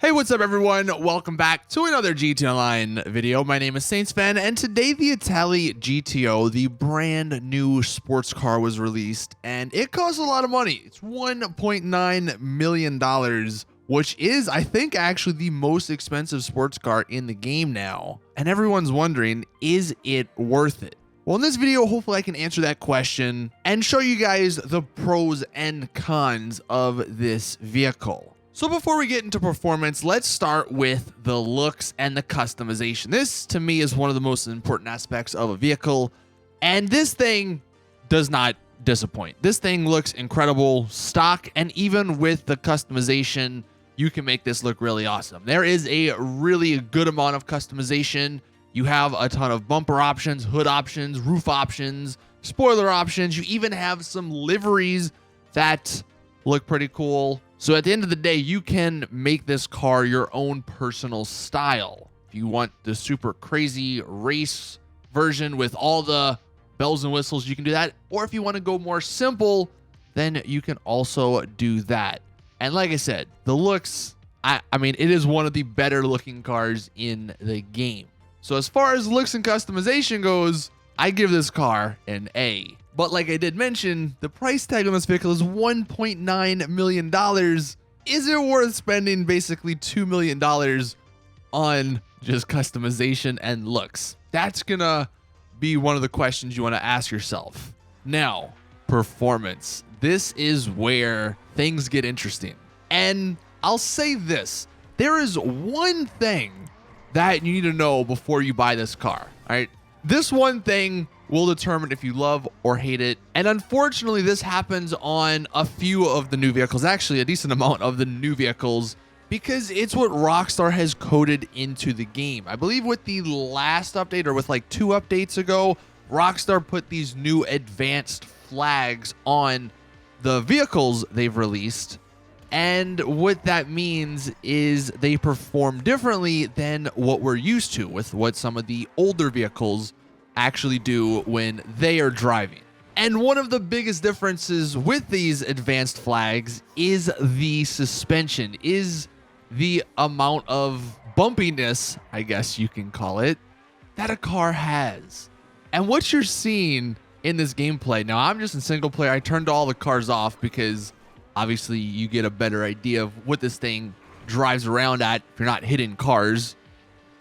Hey, what's up everyone? Welcome back to another GT Online video. My name is Saintsfan, and today the Itali GTO, the brand new sports car, was released, and it costs a lot of money. It's $1.9 million, which is, I think, actually the most expensive sports car in the game now. And everyone's wondering, is it worth it? Well, in this video, hopefully I can answer that question and show you guys the pros and cons of this vehicle. So before we get into performance, let's start with the looks and the customization. This, to me, is one of the most important aspects of a vehicle, and this thing does not disappoint. This thing looks incredible, stock, and even with the customization, you can make this look really awesome. There is a really good amount of customization. You have a ton of bumper options, hood options, roof options, spoiler options. You even have some liveries that look pretty cool. So at the end of the day, you can make this car your own personal style. If you want the super crazy race version with all the bells and whistles, you can do that. Or if you want to go more simple, then you can also do that. And like I said, the looks, I mean, it is one of the better looking cars in the game. So as far as looks and customization goes, I give this car an A. But like I did mention, the price tag on this vehicle is $1.9 million. Is it worth spending basically $2 million on just customization and looks? That's gonna be one of the questions you want to ask yourself. Now, performance. This is where things get interesting. And I'll say this, there is one thing that you need to know before you buy this car, all right? This one thing will determine if you love or hate it. And unfortunately, this happens on a few of the new vehicles, actually a decent amount of the new vehicles, because it's what Rockstar has coded into the game. I believe with the last update, or with like 2 updates ago, Rockstar put these new advanced flags on the vehicles they've released. And what that means is they perform differently than what we're used to with what some of the older vehicles actually do when they are driving. And one of the biggest differences with these advanced flags is the suspension, is the amount of bumpiness, I guess you can call it, that a car has. And what you're seeing in this gameplay, now I'm just in single player, I turned all the cars off because obviously you get a better idea of what this thing drives around at if you're not hitting cars.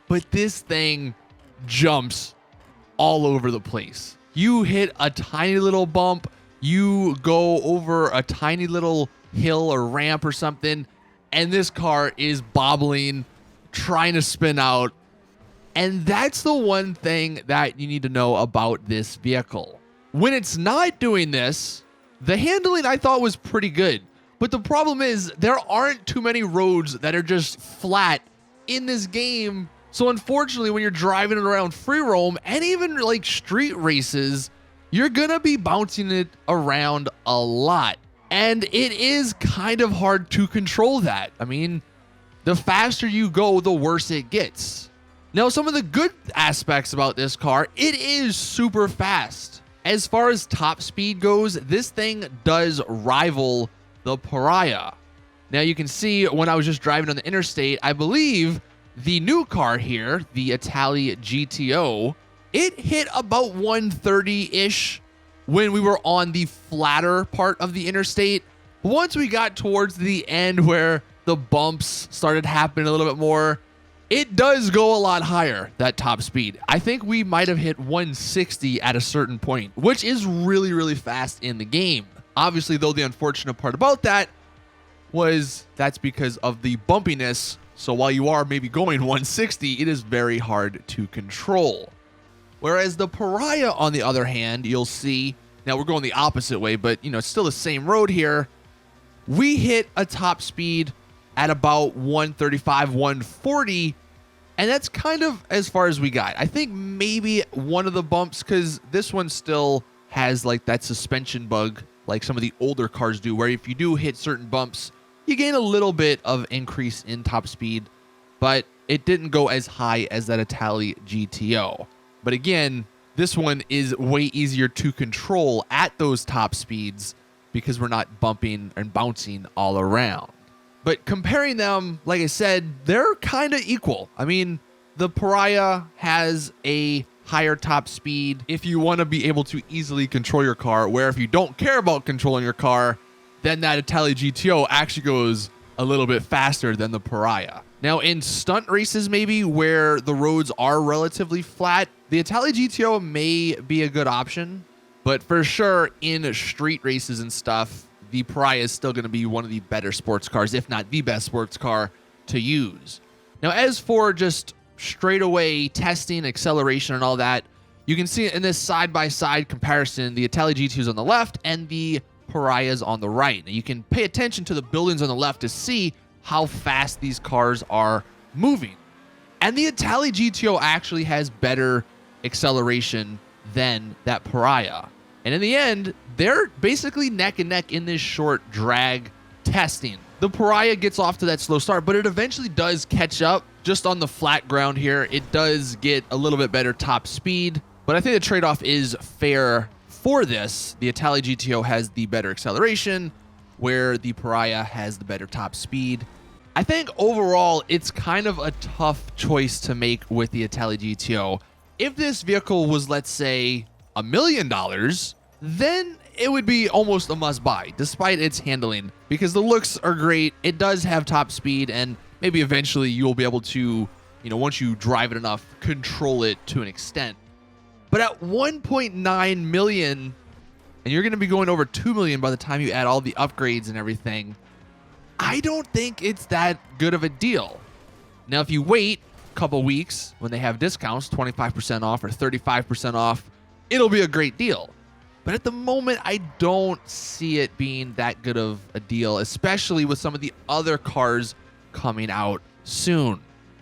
But this thing jumps all over the place. You hit a tiny little bump, you go over a tiny little hill or ramp or something, and this car is bobbling, trying to spin out. And that's the one thing that you need to know about this vehicle. When it's not doing this, the handling I thought was pretty good. But the problem is there aren't too many roads that are just flat in this game. So unfortunately, when you're driving it around free roam and even like street races, you're gonna be bouncing it around a lot. And it is kind of hard to control that. I mean, the faster you go, the worse it gets. Now, some of the good aspects about this car, it is super fast. As far as top speed goes, this thing does rival the Pariah. Now you can see when I was just driving on the interstate, I believe the new car here, the Itali GTO, it hit about 130-ish when we were on the flatter part of the interstate. Once we got towards the end where the bumps started happening a little bit more, it does go a lot higher, that top speed. I think we might have hit 160 at a certain point, which is really, really fast in the game. Obviously, though, the unfortunate part about that was that's because of the bumpiness. So while you are maybe going 160, it is very hard to control. Whereas the Pariah, on the other hand, you'll see, now we're going the opposite way, but you know, it's still the same road here. We hit a top speed at about 135, 140, and that's kind of as far as we got. I think maybe one of the bumps, because this one still has like that suspension bug like some of the older cars do, where if you do hit certain bumps, you gain a little bit of increase in top speed, but it didn't go as high as that Itali GTO. But again, this one is way easier to control at those top speeds because we're not bumping and bouncing all around. But comparing them, like I said, they're kind of equal. I mean, the Pariah has a higher top speed if you want to be able to easily control your car, where if you don't care about controlling your car, then that Itali GTO actually goes a little bit faster than the Pariah. Now, in stunt races, maybe where the roads are relatively flat, the Itali GTO may be a good option, but for sure in street races and stuff, the Pariah is still going to be one of the better sports cars, if not the best sports car to use. Now, as for just straight away testing, acceleration, and all that, you can see in this side-by-side comparison, the Itali GTO is on the left and the Pariah is on the right. Now, you can pay attention to the buildings on the left to see how fast these cars are moving. And the Itali GTO actually has better acceleration than that Pariah. And in the end, they're basically neck and neck in this short drag testing. The Pariah gets off to that slow start, but it eventually does catch up just on the flat ground here. It does get a little bit better top speed, but I think the trade-off is fair for this. The Itali GTO has the better acceleration, where the Pariah has the better top speed. I think overall, it's kind of a tough choice to make with the Itali GTO. If this vehicle was, let's say, $1 million, then it would be almost a must-buy, despite its handling, because the looks are great. It does have top speed, and maybe eventually you'll be able to, once you drive it enough, control it to an extent. But at 1.9 million, and you're going to be going over 2 million by the time you add all the upgrades and everything, I don't think it's that good of a deal. Now, if you wait a couple weeks when they have discounts, 25% off or 35% off, it'll be a great deal. But at the moment, I don't see it being that good of a deal, especially with some of the other cars coming out soon.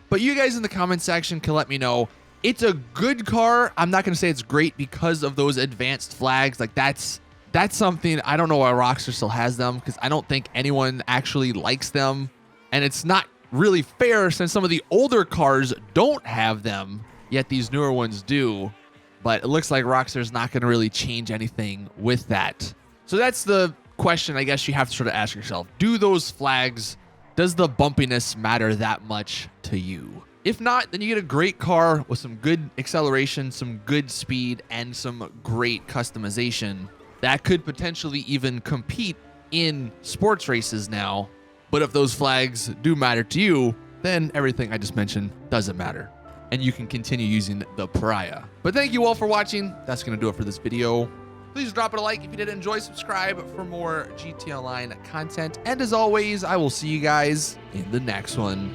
But you guys in the comment section can let me know. It's a good car. I'm not going to say it's great because of those advanced flags. Like that's something, I don't know why Rockstar still has them, because I don't think anyone actually likes them. And it's not really fair since some of the older cars don't have them, yet these newer ones do. But it looks like Rockstar's not going to really change anything with that. So that's the question I guess you have to sort of ask yourself. Do those flags, does the bumpiness matter that much to you? If not, then you get a great car with some good acceleration, some good speed, and some great customization that could potentially even compete in sports races now. But if those flags do matter to you, then everything I just mentioned doesn't matter, and you can continue using the Pariah. But thank you all for watching. That's going to do it for this video. Please drop it a like if you did enjoy. Subscribe for more GT Online content. And as always, I will see you guys in the next one.